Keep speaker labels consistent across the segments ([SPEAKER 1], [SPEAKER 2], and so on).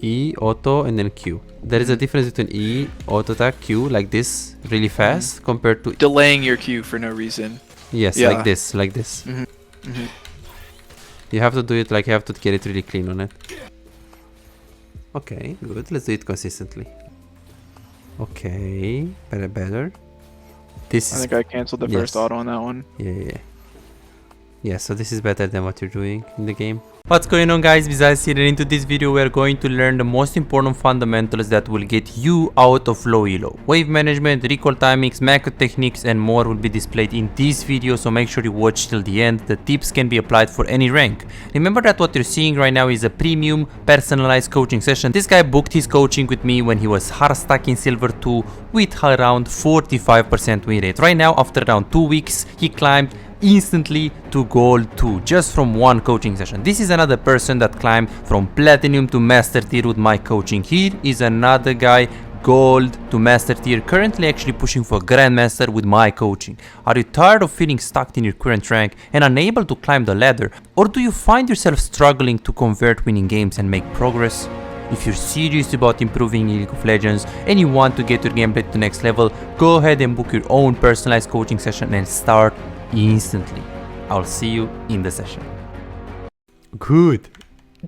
[SPEAKER 1] E, auto, and then Q. There is a difference between E, auto attack, Q, like this, really fast, compared to...
[SPEAKER 2] Delaying your Q for no reason.
[SPEAKER 1] Yes,
[SPEAKER 2] Yeah.
[SPEAKER 1] like this, like this. You have to do it like, you have to get it really clean on it. Okay, good. Let's do it consistently. Okay, better. This
[SPEAKER 2] I
[SPEAKER 1] is...
[SPEAKER 2] think I canceled the first auto on that one.
[SPEAKER 1] Yeah, so this is better than what you're doing in the game. What's going on, guys? Bizarre here, and into this video we are going to learn the most important fundamentals that will get you out of low elo. Wave management, recall timings, macro techniques and more will be displayed in this video, so make sure you watch till the end. The tips can be applied for any rank. Remember that what you're seeing right now is a premium personalized coaching session. This guy booked his coaching with me when he was hard stuck in silver 2 with around 45% win rate. Right now, after around 2 weeks, he climbed instantly to gold 2 just from one coaching session. This is another person that climbed from platinum to master tier with my coaching. Here is another guy, gold to master tier, currently actually pushing for grandmaster with my coaching. Are you tired of feeling stuck in your current rank and unable to climb the ladder, or do you find yourself struggling to convert winning games and make progress? If you're serious about improving in League of Legends and you want to get your gameplay to the next level, go ahead and book your own personalized coaching session and start instantly. I'll see you in the session. Good.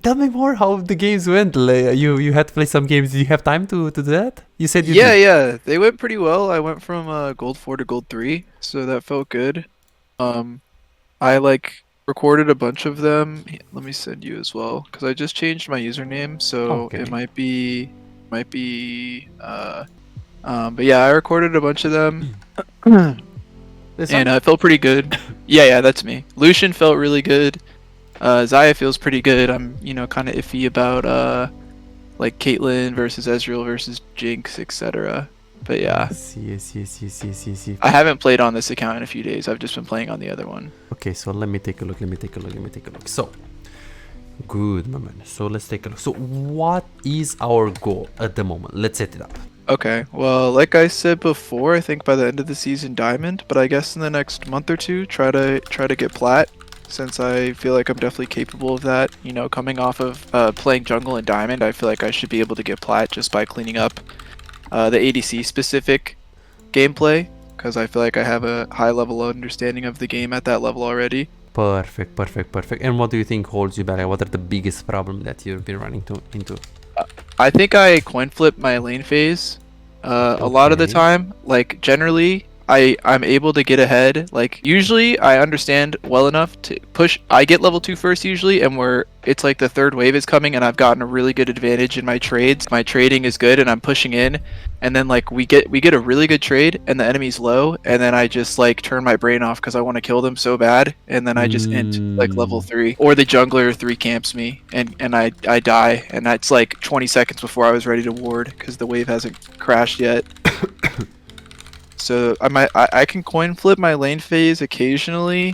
[SPEAKER 1] Tell me more how the games went. You had to play some games. Did you have time to do that? You said you did.
[SPEAKER 2] Yeah, they went pretty well. I went from gold 4 to gold 3, so that felt good. I recorded a bunch of them. Let me send you as well, because I just changed my username, so it might be but yeah, I recorded a bunch of them. And it felt pretty good. Yeah, that's me. Lucian felt really good. Xayah feels pretty good. I'm, kind of iffy about like Caitlyn versus Ezreal versus Jinx, etc. But yeah.
[SPEAKER 1] Yes.
[SPEAKER 2] I haven't played on this account in a few days. I've just been playing on the other one.
[SPEAKER 1] Okay, so let me take a look. So, good, my man. So let's take a look. So what is our goal at the moment? Let's set it up.
[SPEAKER 2] Okay, well, like I said before, I think by the end of the season Diamond, but I guess in the next month or two try to get Plat, since I feel like I'm definitely capable of that. Coming off of playing jungle in Diamond, I feel like I should be able to get Plat just by cleaning up the ADC specific gameplay, because I feel like I have a high level understanding of the game at that level already.
[SPEAKER 1] Perfect. And what do you think holds you back? What are the biggest problems that you've been running into?
[SPEAKER 2] I think I coin flip my lane phase a lot of the time. Like generally I'm able to get ahead. Like usually I understand well enough to push. I get level 2 first usually, and where it's like the third wave is coming and I've gotten a really good advantage in my trades. My trading is good and I'm pushing in, and then like we get a really good trade and the enemy's low, and then I just like turn my brain off because I want to kill them so bad, and then I just end like level 3, or the jungler 3 camps me and I die, and that's like 20 seconds before I was ready to ward because the wave hasn't crashed yet. So I can coin flip my lane phase occasionally.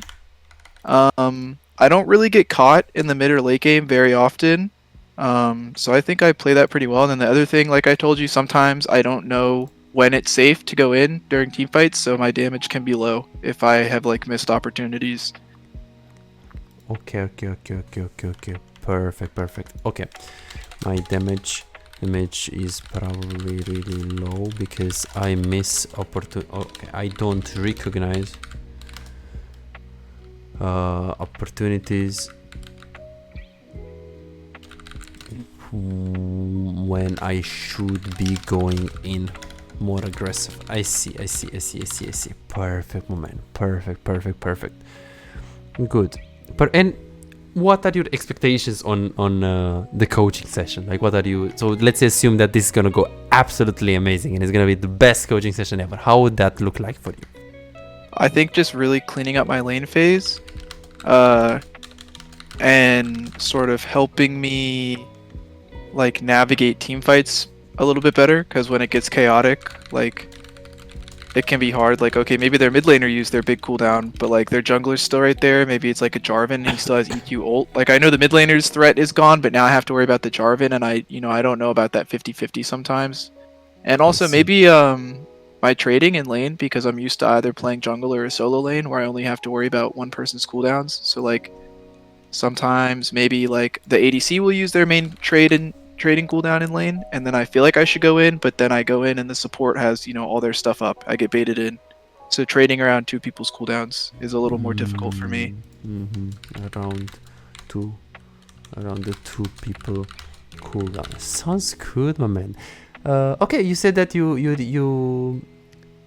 [SPEAKER 2] I don't really get caught in the mid or late game very often. So I think I play that pretty well. And then the other thing, like I told you, sometimes I don't know when it's safe to go in during team fights, so my damage can be low if I have like missed opportunities.
[SPEAKER 1] Okay. Perfect. Okay. My damage is probably really low because I miss opportunity. Okay, I don't recognize opportunities when I should be going in more aggressive. I see. Perfect, moment. Perfect. Good. And what are your expectations on the coaching session? Like, what are you? So let's assume that this is gonna go absolutely amazing and it's gonna be the best coaching session ever. How would that look like for you?
[SPEAKER 2] I think just really cleaning up my lane phase, and sort of helping me like navigate team fights a little bit better, because when it gets chaotic, like it can be hard. Like, okay, maybe their mid laner used their big cooldown, but like their jungler's still right there. Maybe it's like a Jarvan and he still has EQ ult. Like, I know the mid laner's threat is gone, but now I have to worry about the Jarvan, and I don't know about that 50-50 sometimes. And also maybe my trading in lane, because I'm used to either playing jungle or a solo lane where I only have to worry about one person's cooldowns. So like sometimes maybe like the ADC will use their main trade in trading cooldown in lane, and then I feel like I should go in, but then I go in and the support has, all their stuff up. I get baited in. So trading around two people's cooldowns is a little more difficult for me.
[SPEAKER 1] Around two, around the two people cooldown. Sounds good, my man. Okay, you said that you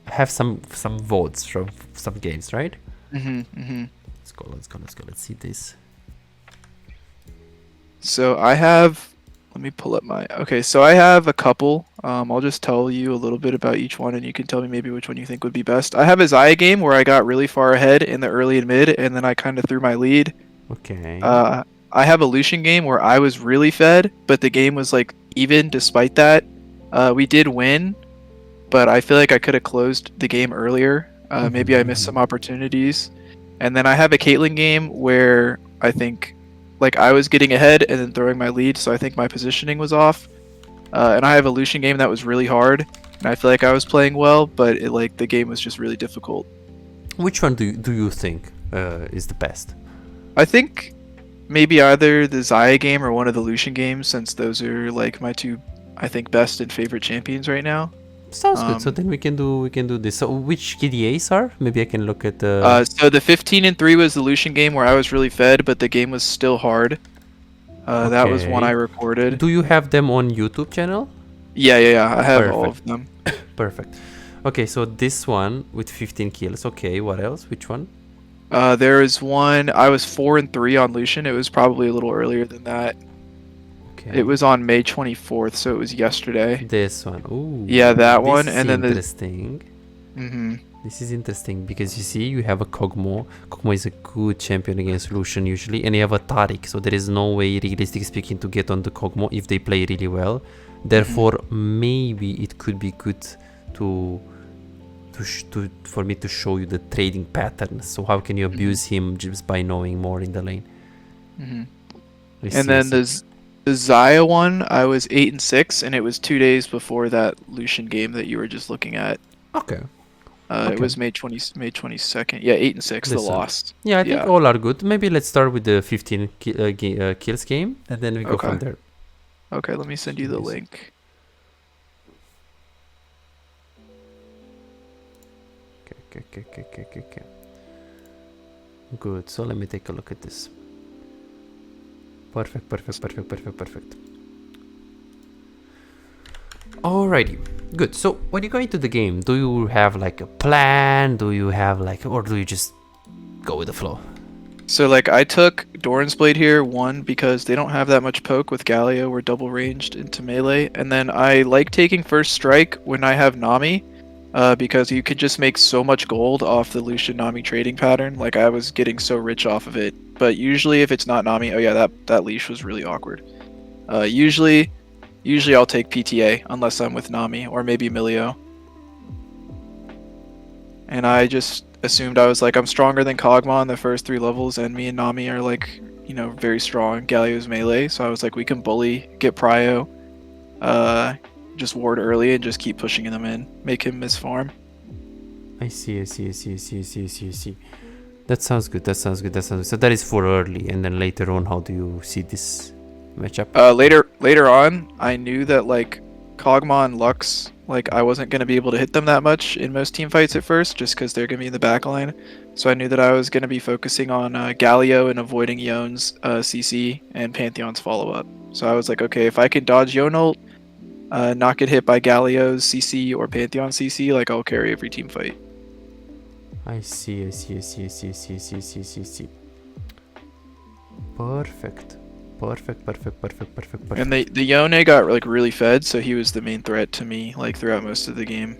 [SPEAKER 1] have some VODs from some games, right? Let's go. Let's see this.
[SPEAKER 2] So I have, let me pull up okay, so I have a couple. I'll just tell you a little bit about each one and you can tell me maybe which one you think would be best. I have a Xayah game where I got really far ahead in the early and mid, and then I kind of threw my lead.
[SPEAKER 1] Okay.
[SPEAKER 2] I have a Leashing game where I was really fed, but the game was like even despite that. We did win, but I feel like I could have closed the game earlier. Maybe I missed some opportunities. And then I have a Caitlyn game where I think like I was getting ahead and then throwing my lead, so I think my positioning was off. And I have a Lucian game that was really hard, and I feel like I was playing well, but the game was just really difficult.
[SPEAKER 1] Which one do you think is the best?
[SPEAKER 2] I think maybe either the Xayah game or one of the Lucian games, since those are like my two, I think, best and favorite champions right now.
[SPEAKER 1] Sounds good. So then we can do this. So which KDAs are? Maybe I can look at the.
[SPEAKER 2] So the 15-3 was the Lucian game where I was really fed, but the game was still hard. That was one I recorded.
[SPEAKER 1] Do you have them on YouTube channel?
[SPEAKER 2] Yeah. I have all of them.
[SPEAKER 1] Perfect. Okay, so this one with 15 kills. Okay, what else? Which one?
[SPEAKER 2] There is one. I was 4-3 on Lucian. It was probably a little earlier than that.
[SPEAKER 1] Okay.
[SPEAKER 2] It was on May 24th, so it was yesterday.
[SPEAKER 1] This one. Ooh.
[SPEAKER 2] Yeah, that one. And then
[SPEAKER 1] interesting. This is interesting because you see, you have a Kog'Maw. Kog'Maw is a good champion against Lucian usually, and you have a Taric, so there is no way, realistically speaking, to get on the Kog'Maw if they play really well. Therefore, maybe it could be good for me to show you the trading patterns. So how can you abuse him just by knowing more in the lane?
[SPEAKER 2] And then the Xayah one, I was 8-6, and it was 2 days before that Lucian game that you were just looking at.
[SPEAKER 1] Okay.
[SPEAKER 2] It was May 22nd. Yeah, 8-6, the loss.
[SPEAKER 1] Yeah, I think all are good. Maybe let's start with the 15 kills game, and then we go from there.
[SPEAKER 2] Okay, let me send you the link.
[SPEAKER 1] Okay. Good. So let me take a look at this. Perfect. Alrighty. Good. So when you go into the game, do you have like a plan? Do you have or do you just go with the flow?
[SPEAKER 2] So I took Doran's Blade here, one, because they don't have that much poke with Galio. We're double ranged into melee. And then I like taking first strike when I have Nami, because you could just make so much gold off the Lucian Nami trading pattern. I was getting so rich off of it. But usually if it's not Nami, oh yeah, that leash was really awkward. Usually I'll take PTA unless I'm with Nami or maybe Milio. And I just assumed I was I'm stronger than Kog'Maw in the first 3 levels, and me and Nami are very strong. Galio's melee, so I was we can bully, get prio, just ward early and just keep pushing them in, make him miss farm.
[SPEAKER 1] I see. That sounds good. So that is for early, and then later on, how do you see this matchup?
[SPEAKER 2] Later on, I knew that Kog'Maw and Lux, I wasn't going to be able to hit them that much in most team fights at first, just because they're going to be in the back line. So I knew that I was going to be focusing on Galio and avoiding Yone's CC and Pantheon's follow-up. So I was okay, if I can dodge Yone ult, not get hit by Galio's CC or Pantheon CC, I'll carry every team fight.
[SPEAKER 1] I see. Perfect.
[SPEAKER 2] And the Yone got really fed, so he was the main threat to me throughout most of the game.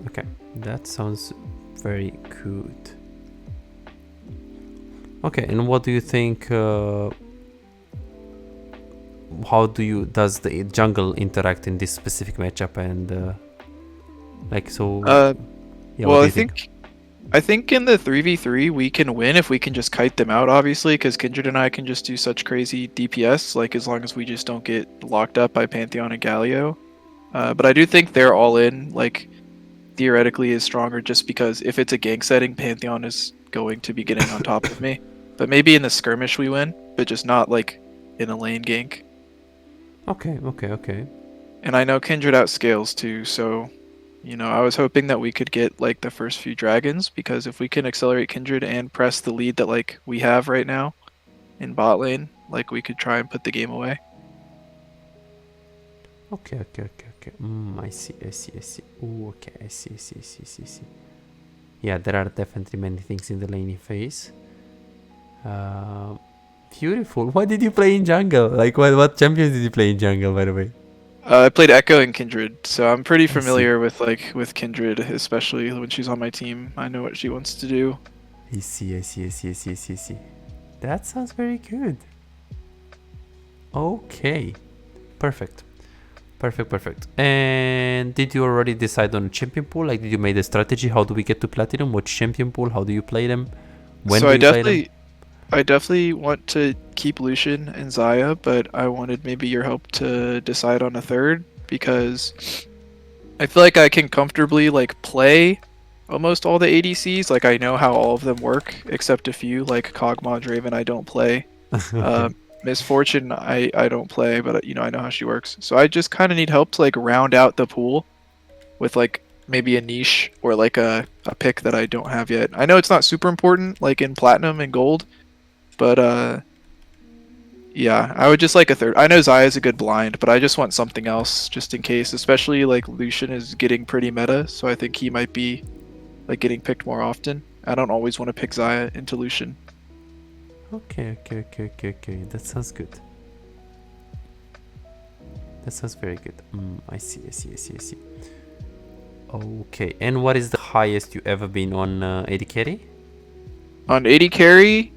[SPEAKER 1] Okay, that sounds very good. Okay, and what do you think? How does the jungle interact in this specific matchup? And
[SPEAKER 2] well, I think in the 3v3 we can win if we can just kite them out, obviously, because Kindred and I can just do such crazy DPS, as long as we just don't get locked up by Pantheon and Galio. But I do think they're all in, theoretically is stronger, just because if it's a gank setting, Pantheon is going to be getting on top of me. But maybe in the skirmish we win, but just not like in a lane gank.
[SPEAKER 1] Okay, okay, okay.
[SPEAKER 2] And I know Kindred outscales too, so I was hoping that we could get like the first few dragons, because if we can accelerate Kindred and press the lead that like we have right now in bot lane, like we could try and put the game away.
[SPEAKER 1] Okay. I see. Ooh, okay, I see. Yeah, there are definitely many things in the laning phase. Beautiful. What did you play in jungle? Like, what champions did you play in jungle, by the way?
[SPEAKER 2] I played Echo and Kindred, so I'm pretty
[SPEAKER 1] see.
[SPEAKER 2] familiar with Kindred, especially when she's on my team. I know what she wants to do.
[SPEAKER 1] I see. That sounds very good. Okay, perfect. And did you already decide on a champion pool? Like, did you make a strategy? How do we get to platinum? Which champion pool? How do you play them? When
[SPEAKER 2] So
[SPEAKER 1] do you play them?
[SPEAKER 2] I definitely want to keep Lucian and Xayah, but I wanted maybe your help to decide on a third, because I feel like I can comfortably like play almost all the ADCs. Like, I know how all of them work, except a few, like Kog'Maw, Draven I don't play.
[SPEAKER 1] Okay.
[SPEAKER 2] Misfortune I don't play, but I know how she works. So I just kind of need help to like round out the pool with like maybe a niche or like a pick that I don't have yet. I know it's not super important like in platinum and gold, but yeah, I would just like a third. I know Xayah is a good blind, but I just want something else just in case, especially like Lucian is getting pretty meta, so I think he might be like getting picked more often. I don't always want to pick Xayah into Lucian.
[SPEAKER 1] Okay. That sounds good. That sounds very good. I see. Okay, and what is the highest you ever been on AD carry?
[SPEAKER 2] On 80 carry,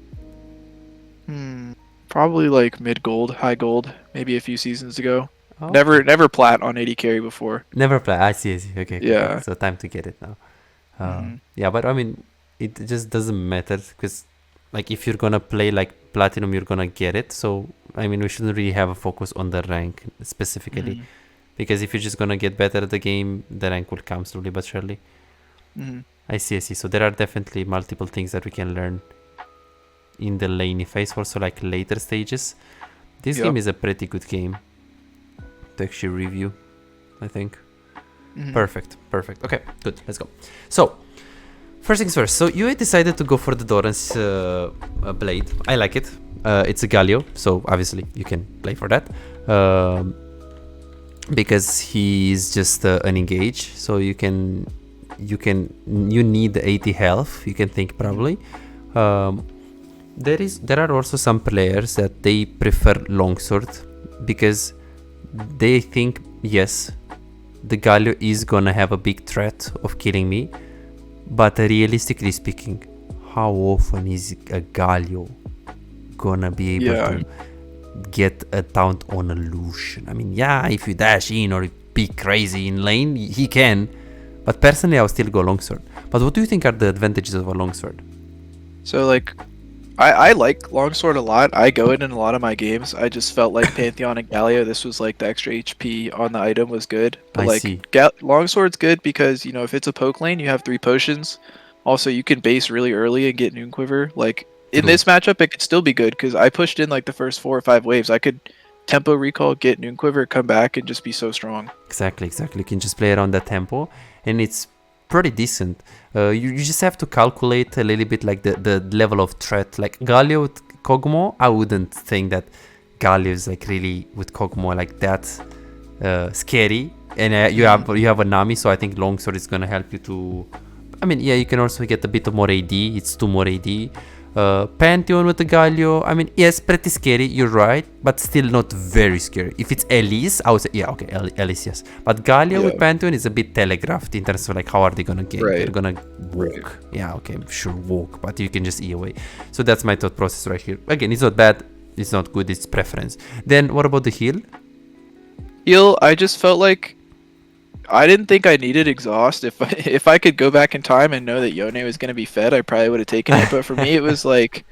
[SPEAKER 2] probably like mid gold, high gold, maybe a few seasons ago.
[SPEAKER 1] Oh,
[SPEAKER 2] Never plat on 80 carry before.
[SPEAKER 1] never play. I see. Okay.
[SPEAKER 2] Yeah.
[SPEAKER 1] So time to get it now. Yeah, but I mean, it just doesn't matter, because like if you're gonna play like platinum, you're gonna get it. So I mean, we shouldn't really have a focus on the rank specifically, because if you're just gonna get better at the game, the rank will come slowly but surely. I see. So there are definitely multiple things that we can learn in the laning phase, also like later stages. This game is a pretty good game to actually review, I think. Perfect. Okay, good. Let's go. So, first things first. So you decided to go for the Doran's blade. I like it. It's a Galio, so obviously you can play for that. Because he's just an engage, so you need the 80 health. You can think probably. There are also some players that they prefer longsword, because they think, yes, the Galio is gonna have a big threat of killing me, but realistically speaking, how often is a Galio gonna be able to get a taunt on a Lucian? I mean, yeah, if you dash in or be crazy in lane, he can, but personally I'll still go longsword. But what do you think are the advantages of a longsword?
[SPEAKER 2] So like, I like longsword a lot. I go it in a lot of my games. I just felt like Pantheon and Galio, this was like the extra HP on the item was good. But longsword's good because, if it's a poke lane, you have 3 potions. Also, you can base really early and get Noon Quiver. Like, in this matchup, it could still be good because I pushed in like the first 4 or 5 waves. I could tempo recall, get Noon Quiver, come back, and just be so strong.
[SPEAKER 1] Exactly. You can just play around that tempo, and it's pretty decent. You just have to calculate a little bit like the level of threat. Like Galio with Kog'Maw, I wouldn't think that Galio is like really with Kog'Maw like that scary. And you have a Nami, so I think longsword is gonna help you to. I mean, yeah, you can also get a bit of more AD. It's 2 more AD. Pantheon with the Galio, I mean, yes, pretty scary, you're right, but still not very scary. If it's Elise, I would say, yeah, okay, Elise, yes. But Galio with Pantheon is a bit telegraphed in terms of like, how are they gonna get? They're gonna walk. Yeah, okay, sure, walk, but you can just E away. So that's my thought process right here. Again, it's not bad, it's not good, it's preference. Then what about the heal?
[SPEAKER 2] Heal, I just felt like I didn't think I needed exhaust. If I could go back in time and know that Yone was gonna be fed, I probably would have taken it. But for me, it was like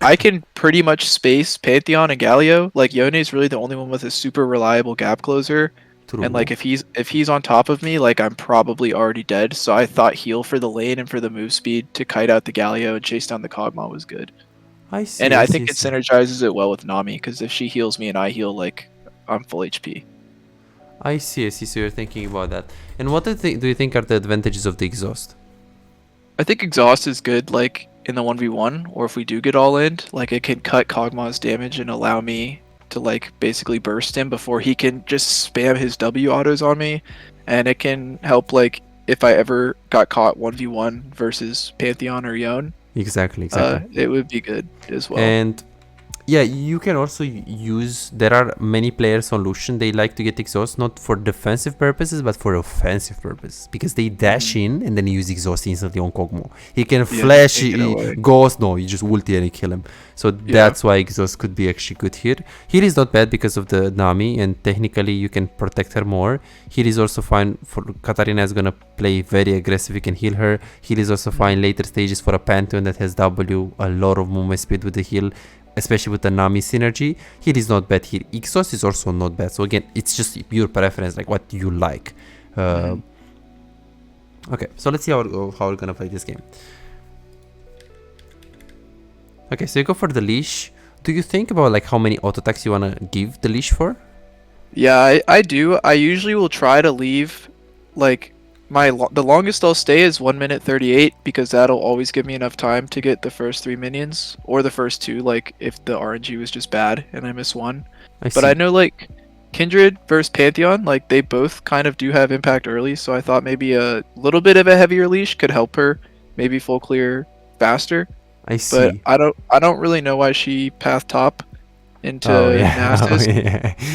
[SPEAKER 2] I can pretty much space Pantheon and Galio. Like Yone is really the only one with a super reliable gap closer. And
[SPEAKER 1] True.
[SPEAKER 2] like if he's on top of me, like I'm probably already dead. So I thought heal for the lane and for the move speed to kite out the Galio and chase down the Kog'Maw was good.
[SPEAKER 1] I
[SPEAKER 2] And
[SPEAKER 1] see, I
[SPEAKER 2] I think
[SPEAKER 1] see, I
[SPEAKER 2] it
[SPEAKER 1] see.
[SPEAKER 2] synergizes it well with Nami because if she heals me and I heal, like I'm full HP.
[SPEAKER 1] I see, I see. So you're thinking about that. And what do you think are the advantages of the exhaust?
[SPEAKER 2] I think exhaust is good like in the 1v1 or if we do get all in, like it can cut Kog'Maw's damage and allow me to like basically burst him before he can just spam his W autos on me, and it can help like if I ever got caught 1v1 versus Pantheon or Yone,
[SPEAKER 1] Exactly, exactly.
[SPEAKER 2] it would be good as well.
[SPEAKER 1] And yeah, you can also use, there are many players on Lucian, they like to get exhaust not for defensive purposes but for offensive purposes, because they dash in and then use exhaust instantly on Kog'Maw. He can flash,
[SPEAKER 2] take it away.
[SPEAKER 1] ghost, no, you just ulti and you kill him. So that's why exhaust could be actually good here. Here is not bad because of the Nami, and technically you can protect her more. Here is also fine for Katarina, is gonna play very aggressive, you can heal her. Here is also fine later stages for a Pantheon that has W, a lot of movement speed with the heal, especially with the Nami synergy. Here is not bad. Here exhaust is also not bad. So again, it's just pure preference, like what you like. Okay, so let's see how we're gonna play this game. Okay, so you go for the leash. Do you think about like how many auto attacks you wanna give the leash for?
[SPEAKER 2] Yeah, I do. I usually will try to leave like the longest I'll stay is 1 minute 38 because that'll always give me enough time to get the first 3 minions or the first 2, like if the RNG was just bad and I miss one. But I know like Kindred versus Pantheon, like they both kind of do have impact early, so I thought maybe a little bit of a heavier leash could help her maybe full clear faster.
[SPEAKER 1] I see.
[SPEAKER 2] But I don't really know why she path top into Nasus.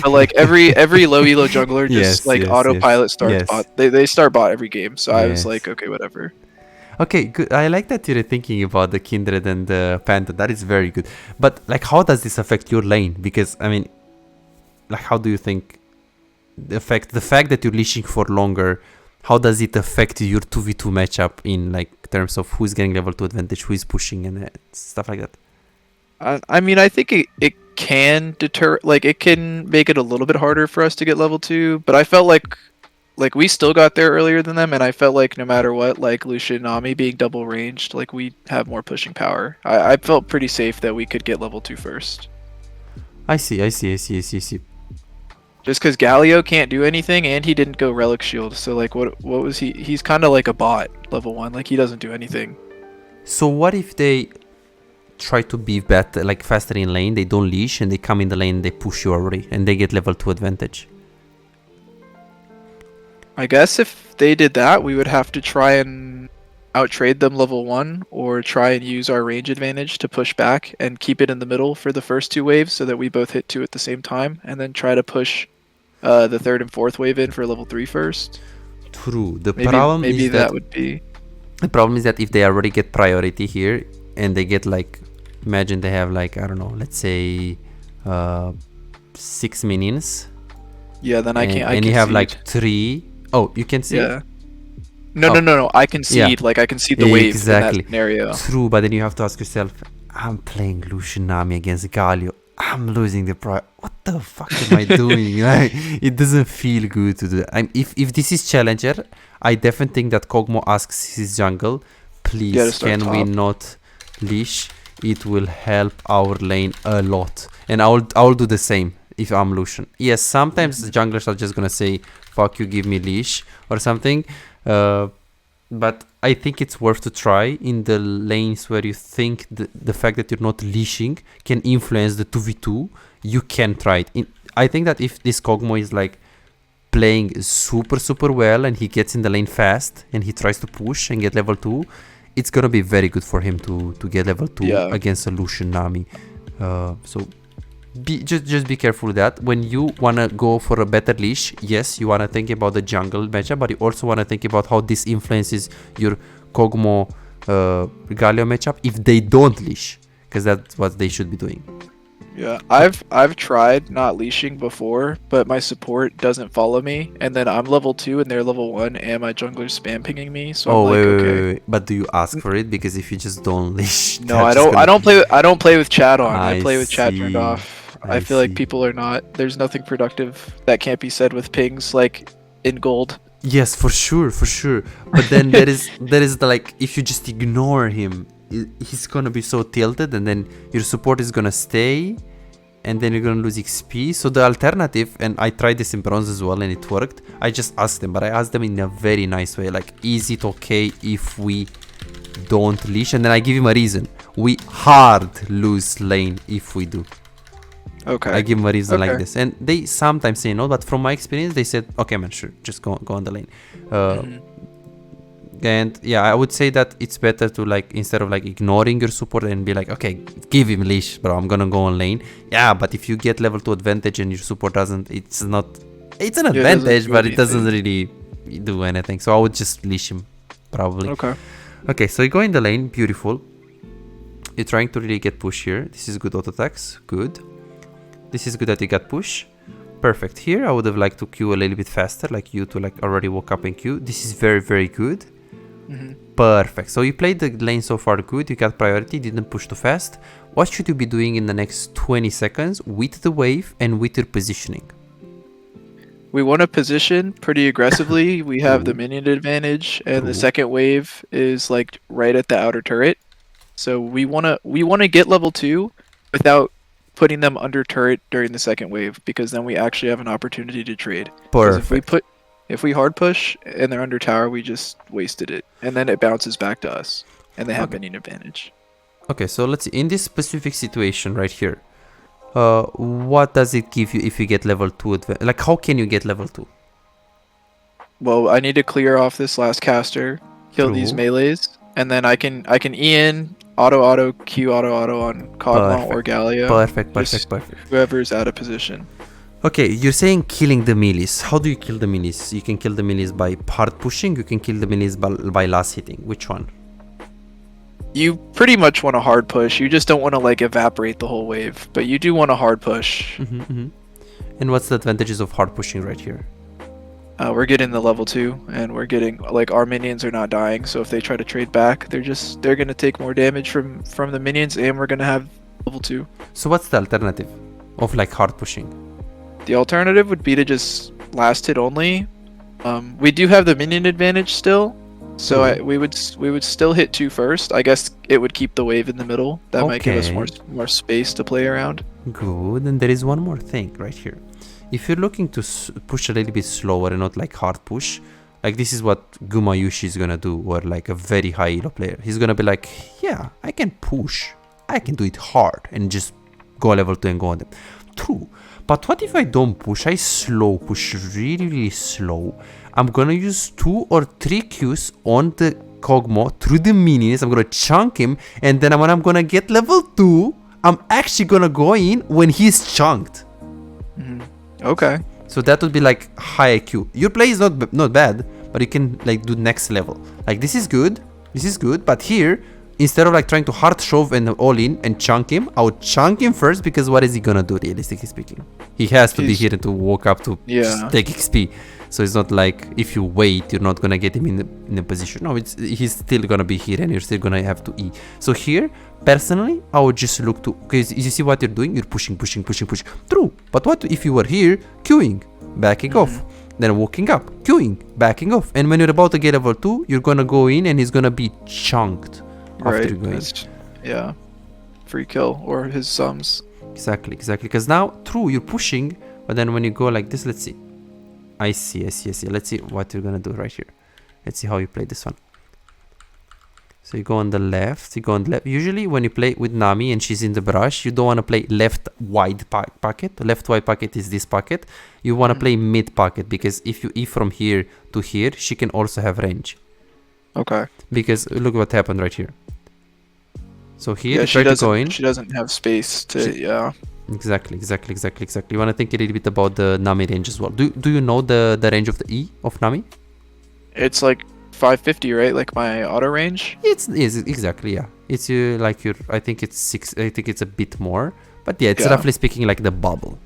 [SPEAKER 2] But like every low elo jungler just autopilot starts bot. They start bot every game, so I was like, okay, whatever.
[SPEAKER 1] Okay, good. I like that you're thinking about the Kindred and the Panda. That is very good. But like, how does this affect your lane? Because I mean, like, how do you think the fact that you're leashing for longer? How does it affect your 2v2 matchup in like terms of who's getting level 2 advantage, who is pushing, and stuff like that?
[SPEAKER 2] I mean, I think it can deter, like it can make it a little bit harder for us to get level 2, but I felt like we still got there earlier than them, and I felt like no matter what, like Lucian Nami being double ranged, like we have more pushing power. I felt pretty safe that we could get level 2 first.
[SPEAKER 1] I see.
[SPEAKER 2] Just because Galio can't do anything and he didn't go Relic Shield, so like what was he? He's kind of like a bot level 1, like he doesn't do anything.
[SPEAKER 1] So what if they try to be better, like faster in lane, they don't leash and they come in the lane, they push you already and they get level 2 advantage?
[SPEAKER 2] I guess if they did that, we would have to try and outtrade them level 1 or try and use our range advantage to push back and keep it in the middle for the first 2 waves so that we both hit 2 at the same time, and then try to push the 3rd and 4th wave in for level 3 first.
[SPEAKER 1] True.
[SPEAKER 2] Maybe that would be...
[SPEAKER 1] The problem is that if they already get priority here and they get like, imagine they have like, I don't know, let's say 6 minions.
[SPEAKER 2] Yeah, then I can't.
[SPEAKER 1] And you have like 3. Oh, you can see.
[SPEAKER 2] Yeah. No. I concede. Like I concede the wave in that scenario.
[SPEAKER 1] True, but then you have to ask yourself, I'm playing Lucian Nami against Galio. I'm losing the prize. What the fuck am I doing? Like, it doesn't feel good to do that. If this is Challenger, I definitely think that Kog'Maw asks his jungle, please, can we not leash? It will help our lane a lot. And I'll do the same if I'm Lucian. Yes, sometimes the junglers are just gonna say, fuck you, give me leash or something. But I think it's worth to try in the lanes where you think the fact that you're not leashing can influence the 2v2. You can try it. I think that if this Kog'Maw is like playing super well and he gets in the lane fast and he tries to push and get level 2, it's gonna be very good for him to get level 2 against a Lucian Nami. So just be careful with that. When you wanna go for a better leash, yes, you wanna think about the jungle matchup, but you also wanna think about how this influences your Kog'Maw Galio matchup if they don't leash, because that's what they should be doing.
[SPEAKER 2] Yeah, I've tried not leashing before, but my support doesn't follow me, and then I'm level 2 and they're level 1, and my jungler's spam pinging me. So I'm like, okay.
[SPEAKER 1] Wait. But do you ask for it? Because if you just don't leash,
[SPEAKER 2] no, I don't play with chat on. I play with chat turned off. I feel like people are not. There's nothing productive that can't be said with pings like in gold.
[SPEAKER 1] Yes, for sure, for sure. But then there is the like, if you just ignore him, he's gonna be so tilted, and then your support is gonna stay, and then you're gonna lose XP. So the alternative, and I tried this in bronze as well, and it worked. I just asked them, but I asked them in a very nice way, like, is it okay if we don't leash? And then I give him a reason. We hard lose lane if we do.
[SPEAKER 2] Okay.
[SPEAKER 1] I give them a reason like this, and they sometimes say no, but from my experience, they said, "Okay, man, sure, just go on the lane." And yeah, I would say that it's better to, like, instead of like ignoring your support and be like, "Okay, give him leash, bro. I'm gonna go on lane." Yeah, but if you get level 2 advantage and your support doesn't, it's an advantage, but it doesn't really do anything. So I would just leash him, probably. Okay, so you go in the lane, beautiful. You're trying to really get push here. This is good auto attacks, good. This is good that you got push. Perfect. Here I would have liked to queue a little bit faster, like you to like already woke up and queue. This is very, very good. Perfect. So you played the lane so far good. You got priority, didn't push too fast. What should you be doing in the next 20 seconds with the wave and with your positioning?
[SPEAKER 2] We want to position pretty aggressively. We have the minion advantage, and the second wave is like right at the outer turret. So we wanna get level 2 without putting them under turret during the second wave, because then we actually have an opportunity to trade.
[SPEAKER 1] Perfect.
[SPEAKER 2] If we hard push and they're under tower, we just wasted it, and then it bounces back to us, and they have minion advantage.
[SPEAKER 1] Okay, so let's see. In this specific situation right here, what does it give you if you get level 2? Like, how can you get level 2?
[SPEAKER 2] Well, I need to clear off this last caster, kill these melees, and then I can E in auto Q auto on Kog'Maw or Galio.
[SPEAKER 1] Perfect.
[SPEAKER 2] Whoever's out of position.
[SPEAKER 1] Okay, you're saying killing the melees. How do you kill the melees? You can kill the melees by hard pushing. You can kill the melees by last hitting. Which one?
[SPEAKER 2] You pretty much want a hard push. You just don't want to like evaporate the whole wave, but you do want a hard push.
[SPEAKER 1] And what's the advantages of hard pushing right here?
[SPEAKER 2] We're getting the level 2, and we're getting like our minions are not dying. So if they try to trade back, they're gonna take more damage from the minions, and we're gonna have level 2.
[SPEAKER 1] So what's the alternative of like hard pushing?
[SPEAKER 2] The alternative would be to just last hit only. We do have the minion advantage still, so we would still hit 2 first. I guess it would keep the wave in the middle. That might give us more space to play around.
[SPEAKER 1] Good. And there is one more thing right here. If you're looking to push a little bit slower and not like hard push, like this is what Gumayushi is gonna do, or like a very high elo player. He's gonna be like, yeah, I can push, I can do it hard and just go level 2 and go on them. True. But what if I don't push? I slow push really slow. I'm gonna use 2 or 3 Qs on the Kog'Maw through the minions. I'm gonna chunk him, and then when I'm gonna get level 2, I'm actually gonna go in when he's chunked.
[SPEAKER 2] Okay.
[SPEAKER 1] So that would be like high IQ. Your play is not bad, but you can like do next level. Like this is good, but here, instead of like trying to hard shove and all in and chunk him, I would chunk him first, because what is he gonna do, realistically speaking? He has to be here to walk up to just take XP. So it's not like if you wait, you're not gonna get him in a position. No, he's still gonna be here, and you're still gonna have to E. So here, personally, I would just look to, because you see what you're doing, you're pushing. True, but what if you were here, queuing, backing off, then walking up, queuing, backing off, and when you're about to get level 2, you're gonna go in, and he's gonna be chunked after you go in.
[SPEAKER 2] Yeah, free kill or his sums.
[SPEAKER 1] Exactly. Because now, true, you're pushing, but then when you go like this, let's see. I see. Let's see what you're gonna do right here. Let's see how you play this one. So you go on the left. Usually when you play with Nami and she's in the brush, you don't want to play left wide pocket. Left wide pocket is this pocket. You want to play mid pocket, because if you E from here to here, she can also have range.
[SPEAKER 2] Okay.
[SPEAKER 1] Because look what happened right here. So here, she
[SPEAKER 2] doesn't have space to,
[SPEAKER 1] Exactly. You want to think a little bit about the Nami range as well. Do you know the range of the E of Nami?
[SPEAKER 2] It's like 550, right? Like my auto range?
[SPEAKER 1] It's exactly, yeah. It's like your, I think it's 6, I think it's a bit more. But yeah, it's roughly speaking like the bubble.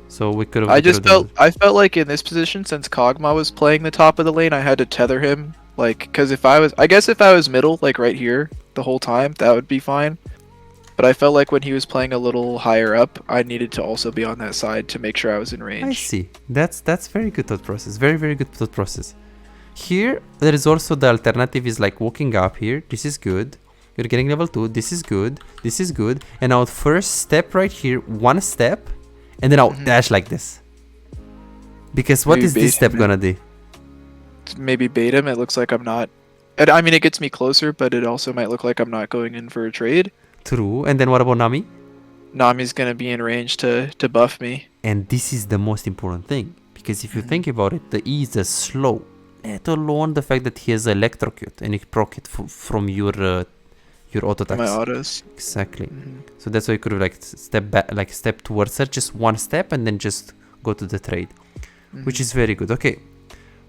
[SPEAKER 1] So we could have...
[SPEAKER 2] I felt like in this position, since Kog'Maw was playing the top of the lane, I had to tether him. Like, because if I was middle, like right here, the whole time, that would be fine. but I felt like when he was playing a little higher up, I needed to also be on that side to make sure I was in range.
[SPEAKER 1] I see. That's very good thought process. Very, very good thought process. Here, there is also the alternative is like walking up here. This is good. You're getting level 2. This is good. This is good. And I'll first step right here, one step, and then I'll dash like this. Because what
[SPEAKER 2] Maybe
[SPEAKER 1] is this step gonna do?
[SPEAKER 2] Maybe bait him. It looks like I'm not. I mean, it gets me closer, but it also might look like I'm not going in for a trade.
[SPEAKER 1] True. And then what about Nami?
[SPEAKER 2] Nami's gonna be in range to buff me.
[SPEAKER 1] And this is the most important thing. Because if you think about it, the E is slow. Let alone the fact that he has electrocute and he proc it from your auto attacks.
[SPEAKER 2] My autos.
[SPEAKER 1] Exactly. So that's why you could have like step back, like step towards her, just one step, and then just go to the trade, which is very good. Okay,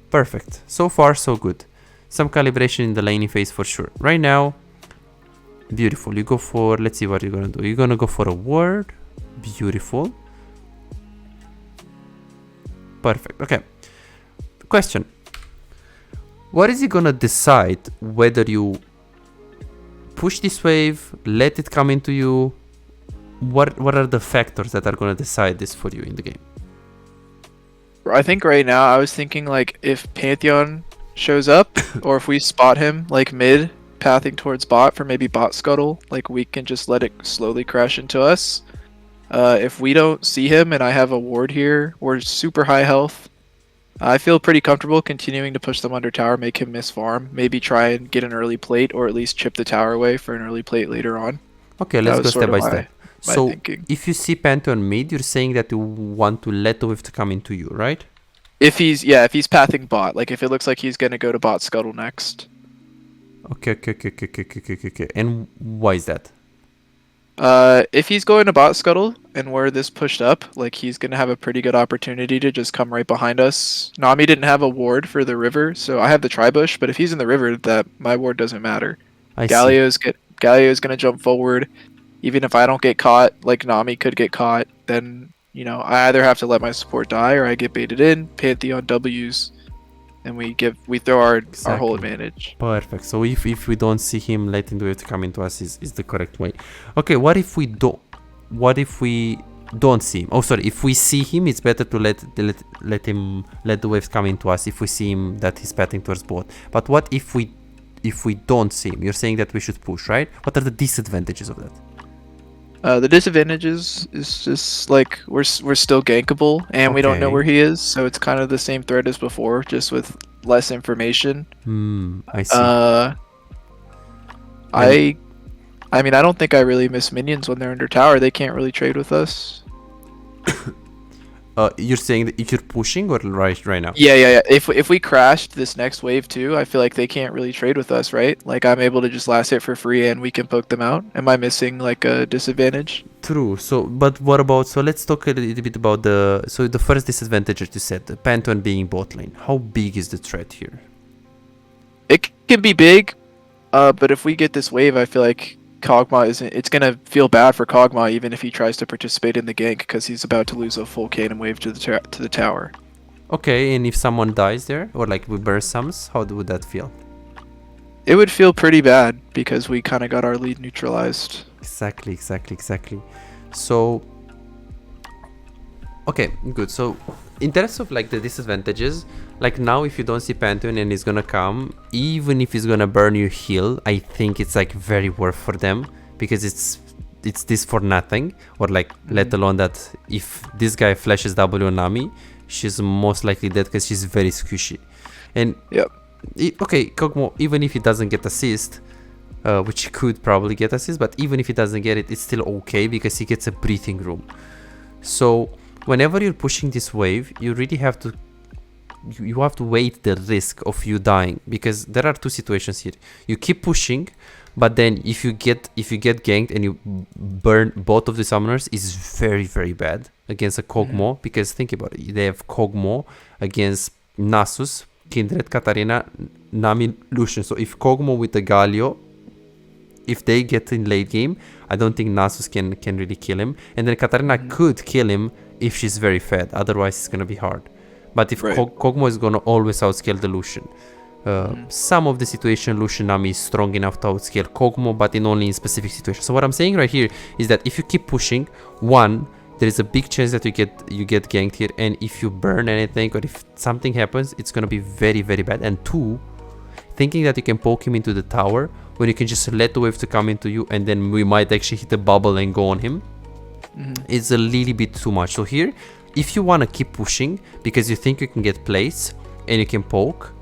[SPEAKER 1] perfect. So far, so good. Some calibration in the laning phase for sure. Right now, beautiful. You go for, let's see what you're gonna do. You're gonna go for a ward. Beautiful. Perfect. Okay. Question. What is he gonna decide whether you push this wave, let it come into you? What are the factors that are gonna decide this for you in the game?
[SPEAKER 2] I think right now I was thinking like if Pantheon shows up or if we spot him like mid pathing towards bot for maybe bot scuttle, like we can just let it slowly crash into us. If we don't see him and I have a ward here, we're super high health. I feel pretty comfortable continuing to push them under tower, make him miss farm, maybe try and get an early plate or at least chip the tower away for an early plate later on.
[SPEAKER 1] Okay, let's go step by step. So
[SPEAKER 2] thinking.
[SPEAKER 1] If you see Pantheon mid, you're saying that you want to let the wave to come into you, right?
[SPEAKER 2] If he's pathing bot, like if it looks like he's gonna go to bot scuttle next.
[SPEAKER 1] Okay. And why is that?
[SPEAKER 2] If he's going to bot scuttle and we're this pushed up, like he's gonna have a pretty good opportunity to just come right behind us. Nami didn't have a ward for the river, so I have the tri-bush, but if he's in the river, that my ward doesn't matter. Galio's gonna jump forward. Even if I don't get caught, like Nami could get caught, then you know I either have to let my support die or I get baited in. Pantheon W's, and we throw our whole advantage.
[SPEAKER 1] Perfect. So if we don't see him, letting the wave to come into us is the correct way. Okay. What if we don't? What if we don't see him? Oh, sorry. If we see him, it's better to let the waves come into us. If we see him that he's pathing towards bot. But what if we don't see him? You're saying that we should push, right? What are the disadvantages of that?
[SPEAKER 2] The disadvantages is just like we're still gankable and we don't know where he is, so it's kind of the same threat as before, just with less information.
[SPEAKER 1] I see.
[SPEAKER 2] I mean, I don't think I really miss minions when they're under tower. They can't really trade with us.
[SPEAKER 1] You're saying that if you're pushing or right now?
[SPEAKER 2] Yeah. If we crashed this next wave too, I feel like they can't really trade with us, right? Like I'm able to just last hit for free and we can poke them out. Am I missing like a disadvantage?
[SPEAKER 1] True. So, but what about? So let's talk a little bit about the first disadvantage that you said, the Pantheon being bot lane. How big is the threat here?
[SPEAKER 2] It can be big, but if we get this wave, I feel like Kog'Maw it's gonna feel bad for Kog'Maw even if he tries to participate in the gank because he's about to lose a full Cannon wave to the tower.
[SPEAKER 1] Okay, and if someone dies there or like we burst sums, how would that feel?
[SPEAKER 2] It would feel pretty bad because we kind of got our lead neutralized.
[SPEAKER 1] Exactly. So okay, good. So in terms of like the disadvantages, like now if you don't see Pantheon and he's gonna come, even if he's gonna burn your heal, I think it's like very worth for them because it's this for nothing, or like let alone that if this guy flashes W on Nami, she's most likely dead because she's very squishy. And okay, Kog'Maw, even if he doesn't get assist, which he could probably get assist, but even if he doesn't get it, it's still okay because he gets a breathing room. So whenever you're pushing this wave, you really have to weigh the risk of you dying, because there are two situations here. You keep pushing, but then if you get ganked and you burn both of the summoners, is very, very bad against a Kog'Maw, because think about it, they have Kog'Maw against Nasus, Kindred, Katarina, Nami, Lucian. So if Kog'Maw with the Galio, if they get in late game, I don't think Nasus can really kill him, and then Katarina could kill him if she's very fed, otherwise it's gonna be hard. But if Kog'Maw is gonna always outscale the Lucian, Some of the situation Lucian Nami is strong enough to outscale Kog'Maw, but only in specific situations. So what I'm saying right here is that if you keep pushing, one, there is a big chance that you get ganked here, and if you burn anything or if something happens, it's gonna be very, very bad. And two, thinking that you can poke him into the tower when you can just let the wave to come into you, and then we might actually hit the bubble and go on him, it's a little bit too much. So here, if you want to keep pushing because you think you can get plates and you can poke,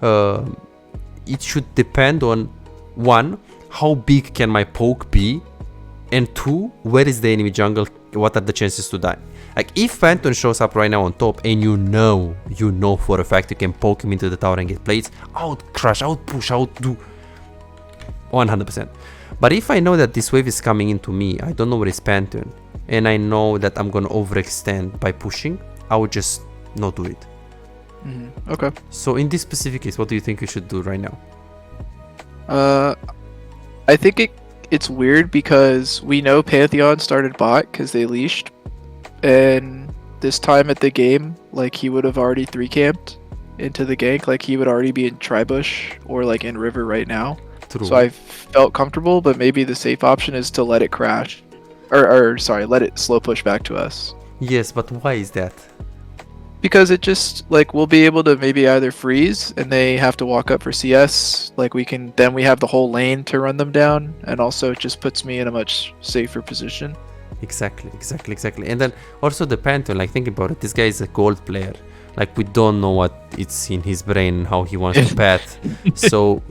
[SPEAKER 1] it should depend on, one, how big can my poke be, and two, where is the enemy jungle, what are the chances to die. Like if Pantheon shows up right now on top and you know for a fact you can poke him into the tower and get plates, I would crush, I would push, I would do 100%. But if I know that this wave is coming into me, I don't know where is Pantheon, and I know that I'm gonna overextend by pushing, I would just not do it.
[SPEAKER 2] Okay.
[SPEAKER 1] So in this specific case, what do you think you should do right now?
[SPEAKER 2] I think it's weird because we know Pantheon started bot because they leashed, and this time at the game, like he would have already 3-camped into the gank, like he would already be in Tribush or like in River right now.
[SPEAKER 1] True.
[SPEAKER 2] So I felt comfortable, but maybe the safe option is to let it crash, or sorry, let it slow push back to us.
[SPEAKER 1] Yes, but why is that?
[SPEAKER 2] Because it just, like, we'll be able to maybe either freeze and they have to walk up for CS, like we have the whole lane to run them down, and also it just puts me in a much safer position.
[SPEAKER 1] Exactly. And then also the Pantheon, like think about it, this guy is a gold player. Like we don't know what it's in his brain, how he wants to path. So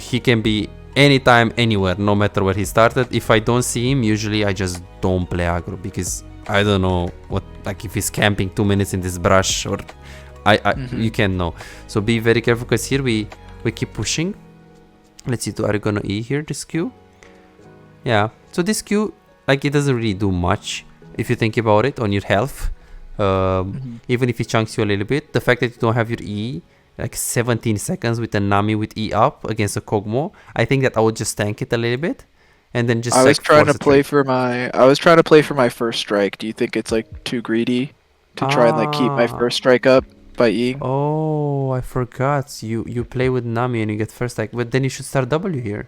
[SPEAKER 1] he can be anytime, anywhere, no matter where he started. If I don't see him, usually I just don't play aggro because I don't know what, like if he's camping 2 minutes in this brush, or you can't know. So be very careful because here we keep pushing. Let's see, are you gonna E here this Q? Yeah, so this Q, like it doesn't really do much if you think about it on your health. Even if it chunks you a little bit, the fact that you don't have your E, like 17 seconds with a Nami with E up against a Kog'Maw, I think that I would just tank it a little bit. And then just
[SPEAKER 2] I was trying to play for my first strike. Do you think it's like too greedy to try and like keep my first strike up by Eing?
[SPEAKER 1] Oh, I forgot. You play with Nami and you get first strike, but then you should start W here.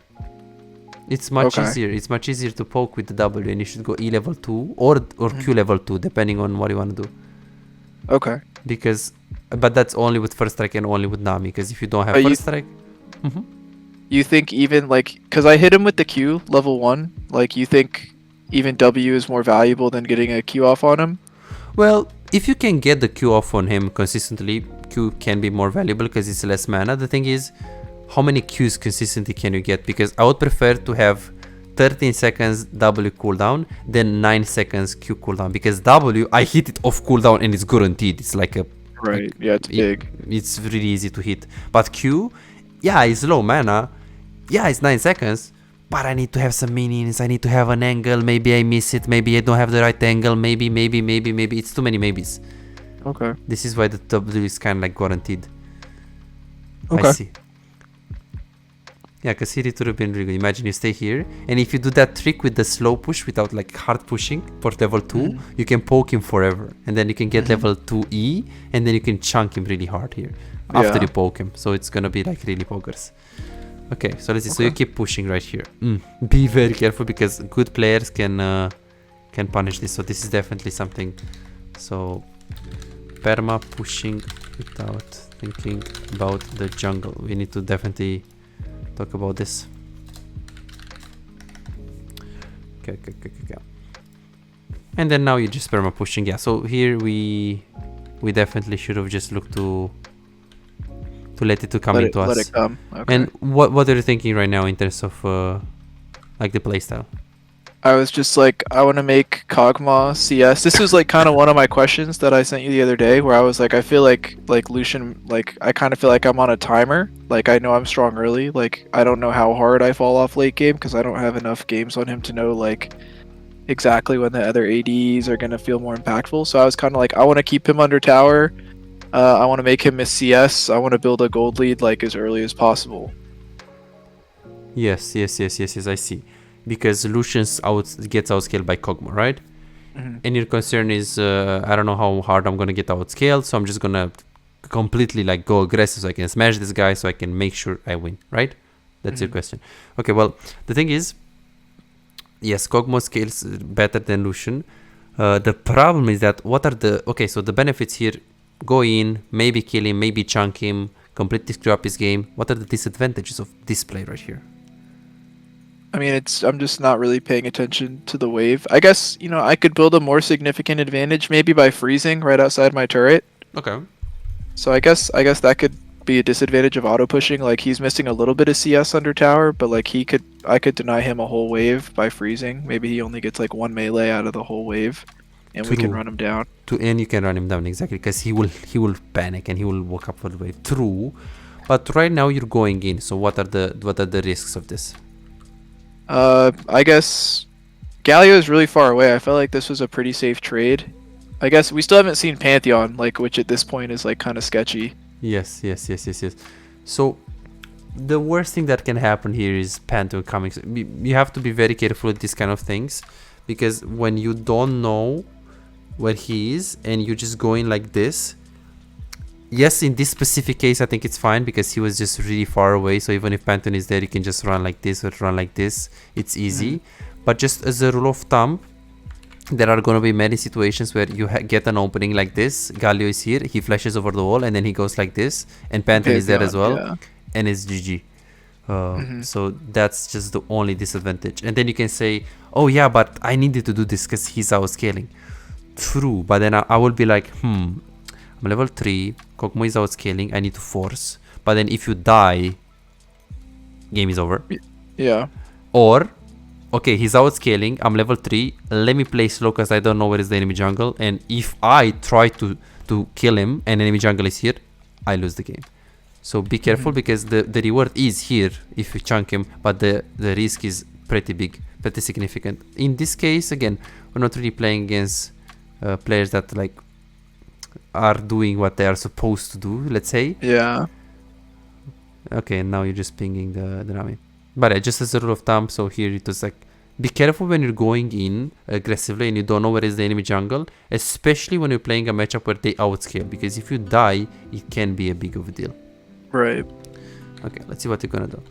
[SPEAKER 1] It's much easier. It's much easier to poke with the W, and you should go E level 2 or Q level 2 depending on what you want to do.
[SPEAKER 2] Okay.
[SPEAKER 1] But that's only with first strike and only with Nami, because if you don't have first strike.
[SPEAKER 2] You think even like, because I hit him with the Q level 1, like you think even W is more valuable than getting a Q off on him?
[SPEAKER 1] Well, if you can get the Q off on him consistently, Q can be more valuable because it's less mana. The thing is, how many Qs consistently can you get? Because I would prefer to have 13 seconds W cooldown than 9 seconds Q cooldown, because W, I hit it off cooldown and it's guaranteed. It's like a...
[SPEAKER 2] Right, yeah, it's big.
[SPEAKER 1] It's really easy to hit. But Q, yeah, it's low mana. Yeah, it's 9 seconds. But I need to have some minions. I need to have an angle. Maybe I miss it. Maybe I don't have the right angle. Maybe. It's too many maybes.
[SPEAKER 2] Okay.
[SPEAKER 1] This is why the W is kind of like guaranteed.
[SPEAKER 2] Okay.
[SPEAKER 1] I see. Yeah, because here it would have been really good. Imagine you stay here, and if you do that trick with the slow push without like hard pushing for level 2, you can poke him forever, and then you can get level 2E, and then you can chunk him really hard here after you poke him. So it's gonna be like really pokers. Okay, so let's see. So you keep pushing right here. Be very careful because good players can punish this. So this is definitely something. So perma pushing without thinking about the jungle. We need to definitely talk about this. Okay. And then now you just perma pushing. Yeah, so here we definitely should have just looked to let it to come into us.
[SPEAKER 2] Let it come. Okay.
[SPEAKER 1] And what are you thinking right now in terms of like the playstyle?
[SPEAKER 2] I was just like, I want to make Kog'Maw CS. This was like kind of one of my questions that I sent you the other day, where I was like, I feel like Lucian, like I kind of feel like I'm on a timer. Like I know I'm strong early. Like I don't know how hard I fall off late game because I don't have enough games on him to know like exactly when the other ADs are gonna feel more impactful. So I was kind of like, I want to keep him under tower. I want to make him miss CS. I want to build a gold lead like as early as possible.
[SPEAKER 1] Yes, I see. Because Lucian gets outscaled by Kog'Maw, right? And your concern is, I don't know how hard I'm gonna get outscaled, so I'm just gonna completely like go aggressive so I can smash this guy so I can make sure I win, right? That's your question. Okay, well, the thing is, yes, Kog'Maw scales better than Lucian. The problem is that what are the... Okay, so the benefits here, go in, maybe kill him, maybe chunk him, completely screw up his game. What are the disadvantages of this play right here?
[SPEAKER 2] I mean, I'm just not really paying attention to the wave. I guess, you know, I could build a more significant advantage maybe by freezing right outside my turret.
[SPEAKER 1] Okay.
[SPEAKER 2] So I guess that could be a disadvantage of auto pushing. Like, he's missing a little bit of CS under tower, but like I could deny him a whole wave by freezing. Maybe he only gets like 1 melee out of the whole wave, and we can run him down.
[SPEAKER 1] And you can run him down, exactly, because he will panic and he will walk up for the wave. True, but right now you're going in. So what are the risks of this?
[SPEAKER 2] I guess Galio is really far away. I felt like this was a pretty safe trade. I guess we still haven't seen Pantheon, like, which at this point is like kind of sketchy.
[SPEAKER 1] Yes. So the worst thing that can happen here is Pantheon coming. So you have to be very careful with these kind of things, because when you don't know where he is and you're just going like this, yes, in this specific case I think it's fine because he was just really far away, so even if Pantheon is there you can just run like this or run like this, it's easy. But just as a rule of thumb, there are going to be many situations where you get an opening like this. Galio is here, he flashes over the wall, and then he goes like this, and Pantheon is there as well, and it's GG. So that's just the only disadvantage. And then you can say, oh yeah, but I needed to do this because he's out scaling. True, but then I will be like, I'm level 3, Kog'Maw is out scaling, I need to force. But then if you die, game is over.
[SPEAKER 2] Yeah.
[SPEAKER 1] Or, okay, he's out scaling, I'm level 3, let me play slow because I don't know where is the enemy jungle, and if I try to kill him and enemy jungle is here, I lose the game. So be careful because the reward is here if you chunk him, but the risk is pretty big, pretty significant. In this case, again, we're not really playing against players that like are doing what they are supposed to do, let's say.
[SPEAKER 2] Yeah.
[SPEAKER 1] Okay, now you're just pinging the Nami. But just as a rule of thumb, so here it was like, be careful when you're going in aggressively and you don't know where is the enemy jungle, especially when you're playing a matchup where they outscale, because if you die, it can be a big of a deal.
[SPEAKER 2] Right.
[SPEAKER 1] Okay, let's see what you're gonna do.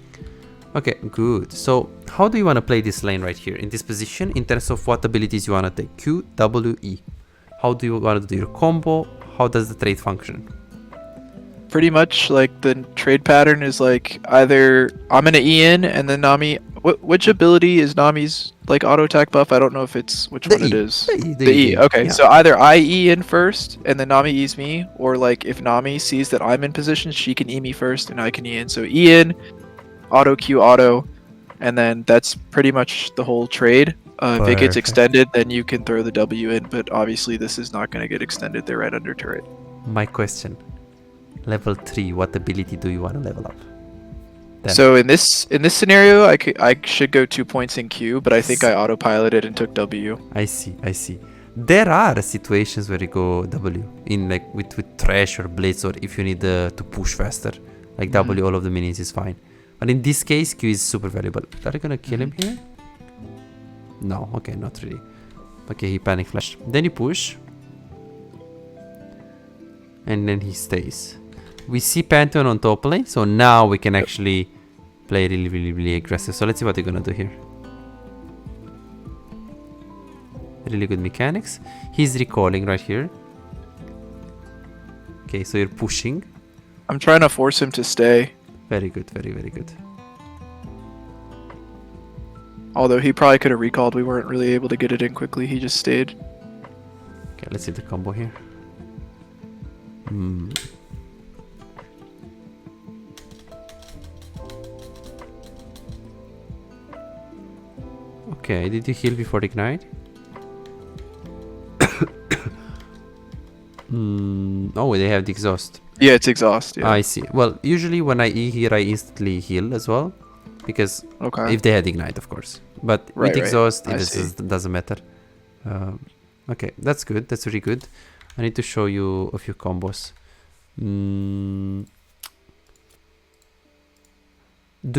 [SPEAKER 1] Okay, good. So how do you want to play this lane right here in this position in terms of what abilities you want to take? Q, W, E. How do you want to do your combo? How does the trade function?
[SPEAKER 2] Pretty much like the trade pattern is like either I'm gonna E in and then Nami. Which ability is Nami's like auto attack buff? I don't know if it's which one it is. The E. Okay, yeah. So either I E in first and then Nami E's me, or like if Nami sees that I'm in position, she can E me first and I can E in. So E in, auto Q auto, and then that's pretty much the whole trade. If it gets extended, then you can throw the W in, but obviously this is not going to get extended. They're right under turret.
[SPEAKER 1] My question. Level 3, what ability do you want to level up? Then.
[SPEAKER 2] So in this scenario, I should go 2 points in Q, but I think I autopiloted and took W.
[SPEAKER 1] I see. There are situations where you go W in like with Thresh or Blitz, or if you need to push faster, like W all of the minions is fine. But in this case, Q is super valuable. Are you gonna kill him here? No, okay, not really. Okay, he panic flash. Then you push, and then he stays. We see Pantheon on top lane, so now we can actually play really aggressive. So let's see what they're gonna do here. Really good mechanics. He's recalling right here. Okay, so you're pushing.
[SPEAKER 2] I'm trying to force him to stay.
[SPEAKER 1] Very good, very good.
[SPEAKER 2] Although he probably could have recalled, we weren't really able to get it in quickly. He just stayed.
[SPEAKER 1] Okay, let's see the combo here. Okay, did you heal before ignite? Oh, they have the exhaust.
[SPEAKER 2] Yeah, it's exhaust. Yeah.
[SPEAKER 1] I see. Well, usually when I E here, I instantly heal as well, because if they had ignite, of course. But with exhaust, it doesn't matter. Okay, that's good. That's really good. I need to show you a few combos. Do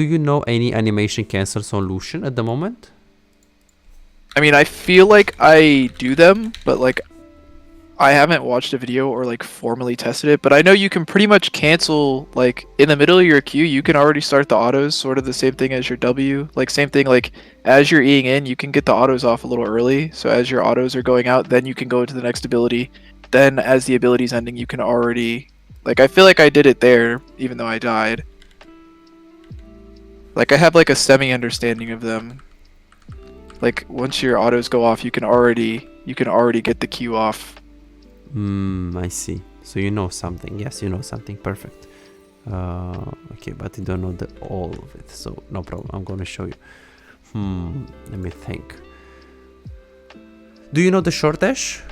[SPEAKER 1] you know any animation cancel solution at the moment?
[SPEAKER 2] I mean, I feel like I do them, but like I haven't watched a video or like formally tested it, but I know you can pretty much cancel like in the middle of your Q, you can already start the autos, sort of the same thing as your W. Like same thing, like as you're Eing in, you can get the autos off a little early. So as your autos are going out, then you can go into the next ability. Then as the ability's ending, you can already like I feel like I did it there, even though I died. Like I have like a semi understanding of them. Like once your autos go off, you can already get the Q off.
[SPEAKER 1] I see. So you know something. Yes, you know something. Perfect. Okay, but you don't know all of it. So no problem. I'm going to show you. Let me think. Do you know the short dash?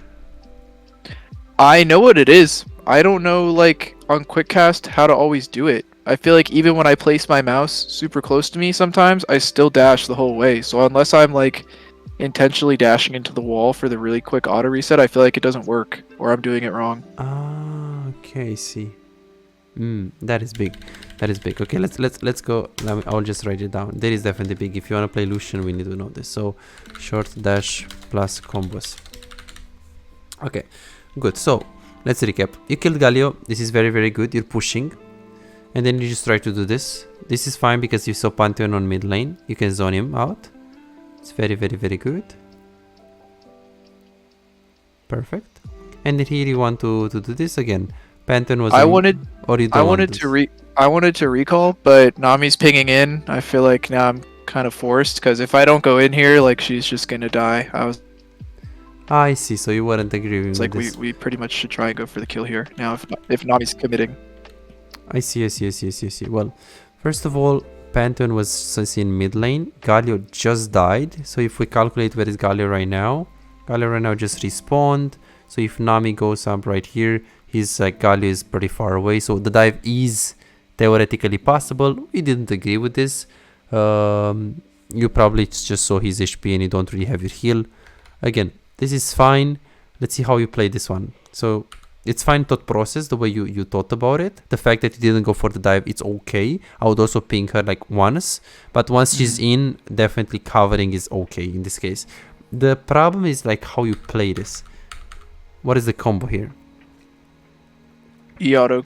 [SPEAKER 2] I know what it is. I don't know, like, on quick cast how to always do it. I feel like even when I place my mouse super close to me sometimes, I still dash the whole way. So unless I'm, like, intentionally dashing into the wall for the really quick auto reset, I feel like it doesn't work, or I'm doing it wrong.
[SPEAKER 1] Ah, okay, I see. That is big. That is big. Okay, let's go. I'll just write it down. That is definitely big. If you want to play Lucian, we need to know this. So, short dash plus combos. Okay, good. So, let's recap. You killed Galio. This is very, very good. You're pushing. And then you just try to do this. This is fine because you saw Pantheon on mid lane. You can zone him out. It's very, very, very good. Perfect. And then here you want to do this again. Pantheon was.
[SPEAKER 2] I wanted to recall, but Nami's pinging in. I feel like now I'm kind of forced because if I don't go in here, like she's just gonna die.
[SPEAKER 1] I see. So you weren't agreeing.
[SPEAKER 2] It's like we pretty much should try and go for the kill here now if Nami's committing.
[SPEAKER 1] I see. Well, first of all, Pantheon was in mid lane. Galio just died. So if we calculate where is Galio right now, just respawned. So if Nami goes up right here, his Galio is pretty far away. So the dive is theoretically possible. We didn't agree with this. You probably just saw his HP and you don't really have your heal. Again, this is fine. Let's see how you play this one. So it's fine thought process, the way you thought about it. The fact that you didn't go for the dive, it's okay. I would also ping her like once. But once she's in, definitely covering is okay in this case. The problem is like how you play this. What is the combo here?
[SPEAKER 2] E-auto.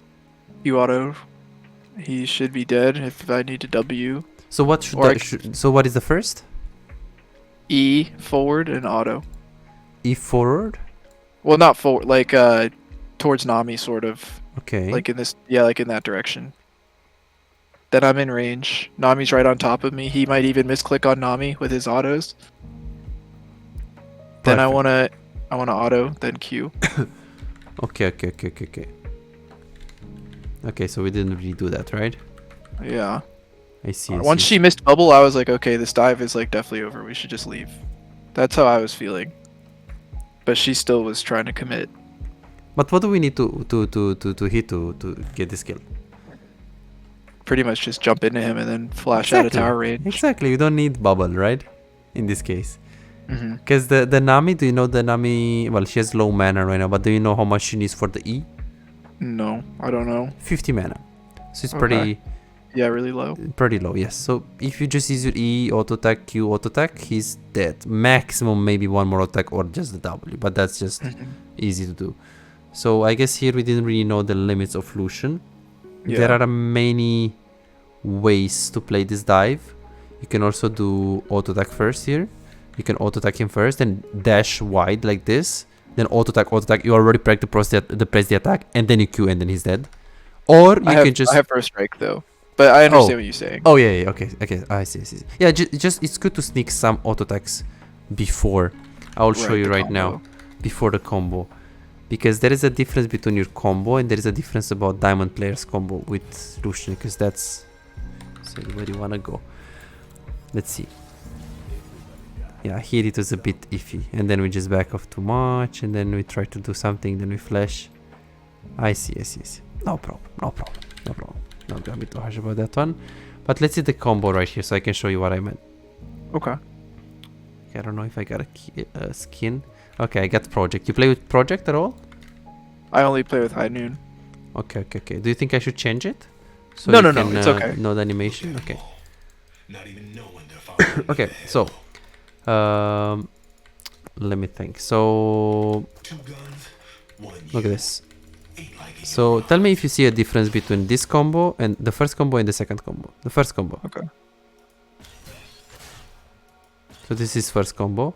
[SPEAKER 2] He should be dead if I need to W.
[SPEAKER 1] So what so what is the first?
[SPEAKER 2] E forward and auto.
[SPEAKER 1] E forward?
[SPEAKER 2] Well, not forward, like towards Nami sort of.
[SPEAKER 1] Okay.
[SPEAKER 2] Like in this, yeah, like in that direction. Then I'm in range. Nami's right on top of me. He might even misclick on Nami with his autos. Perfect. Then I wanna auto, then Q.
[SPEAKER 1] Okay. Okay, so we didn't really do that, right?
[SPEAKER 2] Yeah.
[SPEAKER 1] I see.
[SPEAKER 2] Once she missed bubble, I was like, okay, this dive is like definitely over. We should just leave. That's how I was feeling. But she still was trying to commit.
[SPEAKER 1] But what do we need to hit to get this kill?
[SPEAKER 2] Pretty much just jump into him and then flash out of tower range.
[SPEAKER 1] Exactly. You don't need bubble, right? In this case. Because the Nami, do you know the Nami? Well, she has low mana right now, but do you know how much she needs for the E?
[SPEAKER 2] No, I don't know.
[SPEAKER 1] 50 mana. So it's pretty...
[SPEAKER 2] Yeah, really low.
[SPEAKER 1] Pretty low, yes. So if you just use your E, auto attack, Q, auto attack, he's dead. Maximum maybe one more attack or just the W, but that's just easy to do. So I guess here we didn't really know the limits of Lucian. Yeah. There are many ways to play this dive. You can also do auto attack first here. You can auto attack him first and dash wide like this. Then auto attack. You already press the attack, and then you Q, and then he's dead. Or you can just.
[SPEAKER 2] I have first strike though, but I understand what you're saying.
[SPEAKER 1] Oh yeah. Okay. I see. Yeah, just it's good to sneak some auto attacks before. I will show you right now before the combo, because there is a difference between your combo and there is a difference about diamond players combo with Lucian, because that's. So where do you wanna go? Let's see. Yeah, here it was a bit iffy, and then we just back off too much, and then we try to do something, then we flash. I see. No problem. Not gonna be too harsh about that one. But let's see the combo right here so I can show you what I meant.
[SPEAKER 2] Okay.
[SPEAKER 1] I don't know if I got a skin. Okay, I got project. You play with project at all?
[SPEAKER 2] I only play with high noon.
[SPEAKER 1] Okay. Do you think I should change it? So
[SPEAKER 2] no, it's okay.
[SPEAKER 1] No animation? Okay. Okay, so let me think. So Look at this. So tell me if you see a difference between this combo and the first combo and the second combo. The first combo.
[SPEAKER 2] Okay.
[SPEAKER 1] So this is first combo.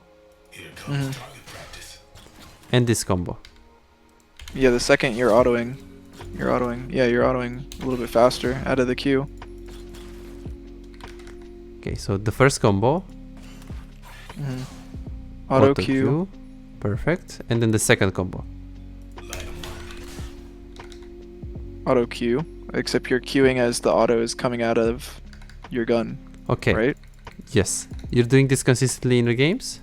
[SPEAKER 1] And this combo.
[SPEAKER 2] Yeah, the second you're autoing. Yeah, you're autoing a little bit faster out of the queue.
[SPEAKER 1] Okay, so the first combo.
[SPEAKER 2] Auto queue.
[SPEAKER 1] Perfect. And then the second combo.
[SPEAKER 2] Auto queue. Except you're queuing as the auto is coming out of your gun.
[SPEAKER 1] Okay.
[SPEAKER 2] Right?
[SPEAKER 1] Yes. You're doing this consistently in your games?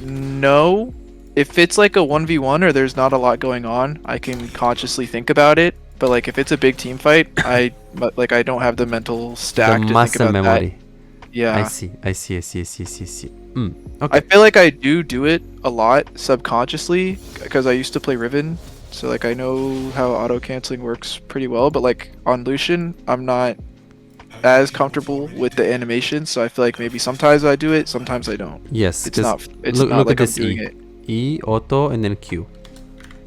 [SPEAKER 2] No. If it's like a 1v1 or there's not a lot going on, I can consciously think about it. But like if it's a big team fight, I don't have the mental stack
[SPEAKER 1] The
[SPEAKER 2] to think
[SPEAKER 1] muscle
[SPEAKER 2] about
[SPEAKER 1] memory.
[SPEAKER 2] that. Yeah.
[SPEAKER 1] I see. Okay.
[SPEAKER 2] I feel like I do it a lot subconsciously because I used to play Riven, so like I know how auto canceling works pretty well. But like on Lucian, I'm not as comfortable with the animation, so I feel like maybe sometimes I do it, sometimes I don't.
[SPEAKER 1] Yes.
[SPEAKER 2] It's not
[SPEAKER 1] look
[SPEAKER 2] like
[SPEAKER 1] at
[SPEAKER 2] I'm
[SPEAKER 1] this
[SPEAKER 2] doing
[SPEAKER 1] E.
[SPEAKER 2] it.
[SPEAKER 1] E, auto, and then Q.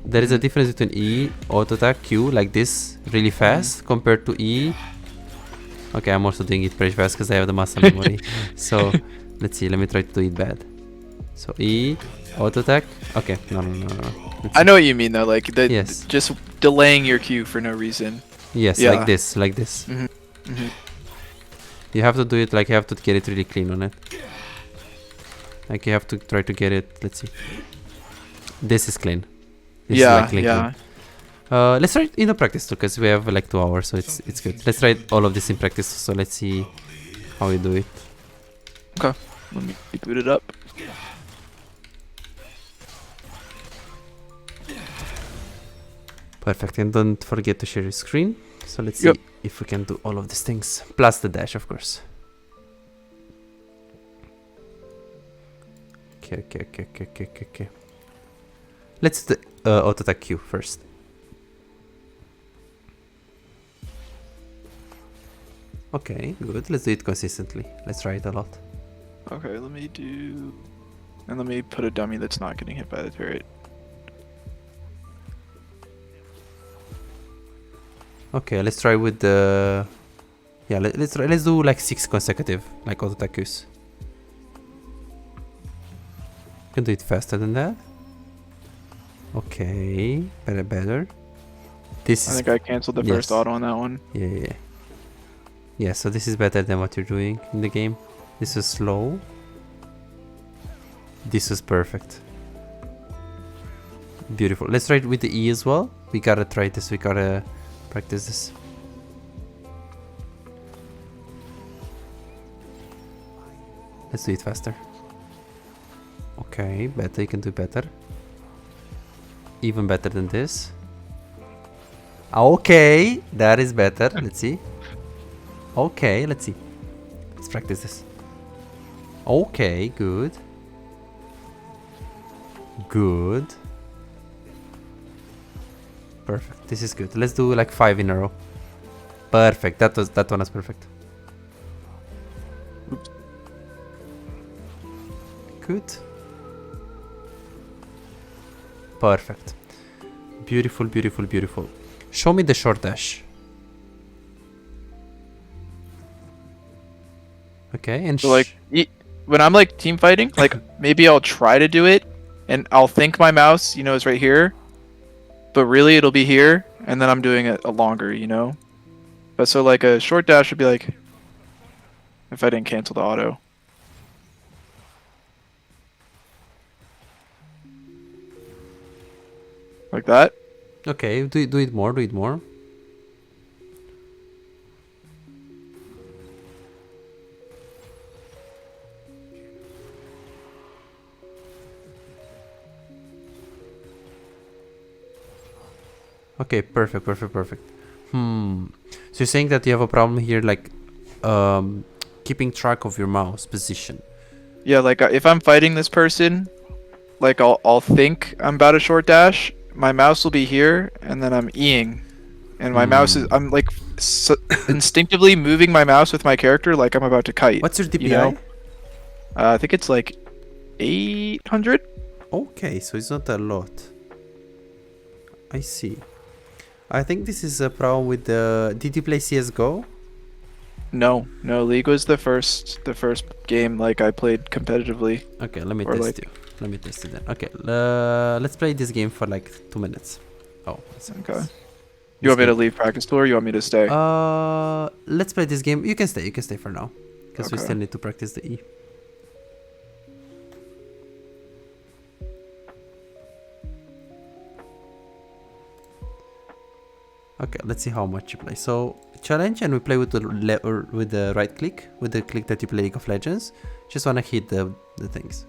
[SPEAKER 1] There is a difference between E, auto attack, Q, like this, really fast, compared to E. Okay, I'm also doing it pretty fast because I have the muscle memory. So, let's see, let me try to do it bad. So, E, auto attack. Okay, no.
[SPEAKER 2] I know what you mean though, like
[SPEAKER 1] Yes.
[SPEAKER 2] just delaying your queue for no reason.
[SPEAKER 1] Yes,
[SPEAKER 2] Yeah.
[SPEAKER 1] like this. You have to do it like you have to get it really clean on it. Like you have to try to get it. Let's see. This is clean. This is like clean. Let's try it in the practice too, because we have like 2 hours, so it's good. Let's try all of this in practice. So let's see how we do it.
[SPEAKER 2] Okay, let me boot it up.
[SPEAKER 1] Perfect, and don't forget to share your screen. So let's see if we can do all of these things, plus the dash, of course. Okay. Let's do auto attack Q first. Okay, good. Let's do it consistently. Let's try it a lot.
[SPEAKER 2] Okay, let me put a dummy that's not getting hit by the turret.
[SPEAKER 1] Okay, let's try with the. Yeah, let's do like 6 consecutive, like auto attack Qs. Can do it faster than that. Okay, better. This
[SPEAKER 2] I
[SPEAKER 1] is.
[SPEAKER 2] think I canceled the first auto on that one.
[SPEAKER 1] Yeah, so this is better than what you're doing in the game. This is slow. This is perfect. Beautiful. Let's try it with the E as well. We gotta try this. We gotta practice this. Let's do it faster. Okay, better. You can do better. Even better than this. Okay, that is better. Let's see. Okay, let's see. Let's practice this. Okay, good. Good. Perfect. This is good. Let's do like 5 in a row. Perfect. That one was perfect.
[SPEAKER 2] Oops.
[SPEAKER 1] Good. Perfect. Beautiful. Show me the short dash. Okay, and
[SPEAKER 2] So like when I'm like team fighting, like maybe I'll try to do it and I'll think my mouse, is right here, but really it'll be here and then I'm doing it a longer, But so like a short dash would be like if I didn't cancel the auto. Like that?
[SPEAKER 1] okay, do it more. Okay, perfect. So you're saying that you have a problem here, like keeping track of your mouse position.
[SPEAKER 2] Yeah, like if I'm fighting this person, like I'll think I'm about a short dash, my mouse will be here, and then I'm Eing, and my mouse is I'm like instinctively moving my mouse with my character like I'm about to kite.
[SPEAKER 1] What's your DPI?
[SPEAKER 2] I think it's like 800.
[SPEAKER 1] Okay, so it's not a lot. I see. I think this is a problem with the... Did you play CSGO?
[SPEAKER 2] No, League was the first game like I played competitively.
[SPEAKER 1] Okay, let me
[SPEAKER 2] Or
[SPEAKER 1] test
[SPEAKER 2] like-
[SPEAKER 1] you. Let me test it then. Okay, let's play this game for like 2 minutes. Oh, sorry.
[SPEAKER 2] Okay. You want me to leave practice tour or you want me to stay?
[SPEAKER 1] Let's play this game. You can stay for now. Because we
[SPEAKER 2] Okay.
[SPEAKER 1] still need to practice the E. Okay, let's see how much you play. So challenge, and we play with the right click, with the click that you play League of Legends. Just wanna hit the things.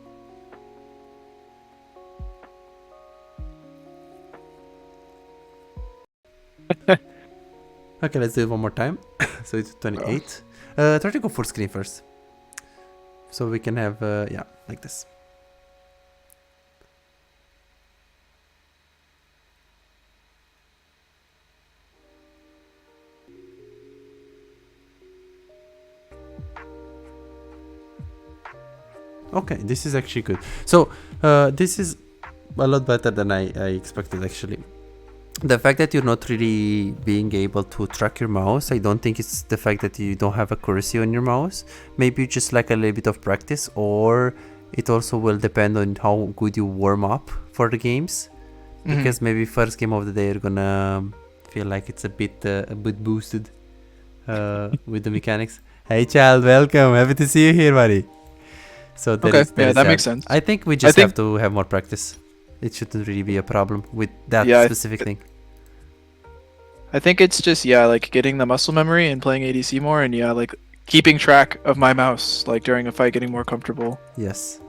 [SPEAKER 1] Okay, let's do it one more time. So it's 28. Try to go full screen first, so we can have yeah, like this. Okay, this is actually good. So this is a lot better than I expected actually. The fact that you're not really being able to track your mouse, I don't think it's the fact that you don't have accuracy on your mouse. Maybe you just like a little bit of practice, or it also will depend on how good you warm up for the games. Because maybe first game of the day you're gonna feel like it's a bit boosted with the mechanics. Hey child, welcome, happy to see you here, buddy. So
[SPEAKER 2] that makes sense.
[SPEAKER 1] I think we just have to have more practice. It shouldn't really be a problem with that specific thing.
[SPEAKER 2] I think it's just like getting the muscle memory and playing ADC more, and like keeping track of my mouse like during a fight, getting more comfortable.
[SPEAKER 1] Yes.